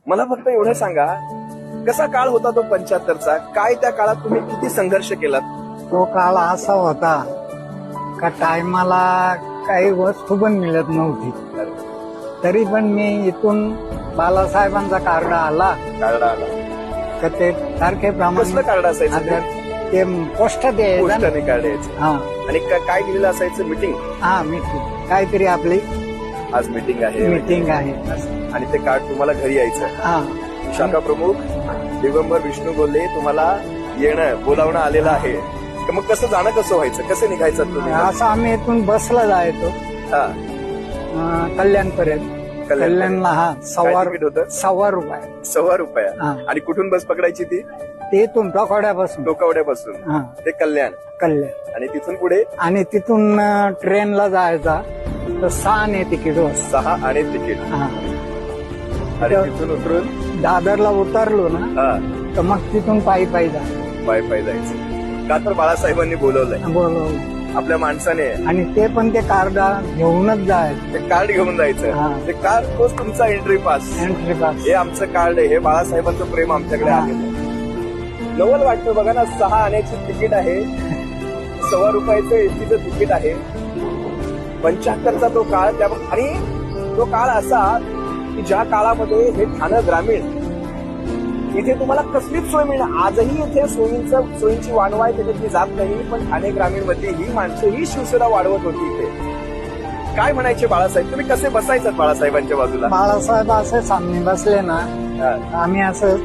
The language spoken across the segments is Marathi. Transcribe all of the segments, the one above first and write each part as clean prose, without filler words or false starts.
मला फक्त एवढं सांगा, कसा काळ होता तो 75चा? काय त्या काळात तुम्ही किती संघर्ष केलात? तो काळ असा होता का टायमाला काही वस्तू पण मिळत नव्हती. तरी पण मी इथून बालासाहेबांचा कार्ड आला कार्ड आला. का ते कसलं तारखेप्रमाणे कार्ड असायचं ते? ते पोस्टात यायचं ना. पोस्टाने कार्ड यायचं. हा आणि काय लिहिलेलं असायचं? मीटिंग. हा मीटिंग काहीतरी आपली आज मीटिंग आहे. मीटिंग आहे असं. आणि ते कार्ड तुम्हाला घरी यायचं. हा शाखा प्रमुख दिगंबर विष्णू गोले तुम्हाला येणं बोलावणं आलेलं आहे. तर मग कसं जाणं कसं व्हायचं? कसं निघायचं तुम्ही? असं आम्ही इथून बसला जायचो हा. कल्याणपर्यंत. कल्याणला हा काय तिकीट होतं? ₹1.25. ₹1.25. हा. आणि कुठून बस पकडायची ती? ते इथून टोकाड्यापासून टोकावड्यापासून हा ते कल्याण. कल्याण. आणि तिथून पुढे आणि तिथून ट्रेनला जायचा तर 6 तिकीट होत. 6 आणि तिकीट. हा आणि तिथून उतरून दादरला उतरलो ना हा तर मग तिथून पायी जा पाय पाय जायचं. का तर बाळासाहेबांनी बोलवलंय बोलवलं. आपल्या माणसाने. आणि ते पण ते कार्ड घेऊनच जायचं. ते कार्ड घेऊन जायचं. हा. ते कार्ड तोच तुमचा एंट्री पास. Entry pass. हे आमचं कार्ड आहे. हे बाळासाहेबांचं प्रेम आमच्याकडे हा. आलेलं आहे. नवल वाटतं बघा ना, 6 आण्याची तिकीट आहे, ₹1.25 एसटीचं तिकीट आहे. 75चा तो काळ. त्या आणि तो काळ असा की ज्या काळामध्ये हे ठाणं ग्रामीण इथे तुम्हाला कसलीच सोय मिळणार. आजही इथे सोयींची वाढवा आहे, त्याच्यातली जात नाही. पण ठाणे ग्रामीण मधली ही माणसं ही शिवसेना वाढवत होती इथे. काय म्हणायचे बाळासाहेब? तुम्ही कसे बसायचं बाळासाहेबांच्या बाजूला? बाळासाहेब असे सामने बसले ना, हा. आम्ही असं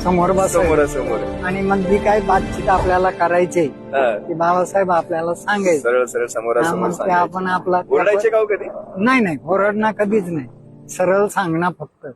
समोर बसलो समोरासमोर. आणि मग जी काही बातचीत आपल्याला करायची हा. ती बाळासाहेब आपल्याला सांगायचे. सरळ सरळ हा, समोरासमोर मग ते सांगायचे. आपण आपला ओरडायचे का हो कधी? नाही ओरडणं कधीच नाही. सरळ सांगणं फक्त.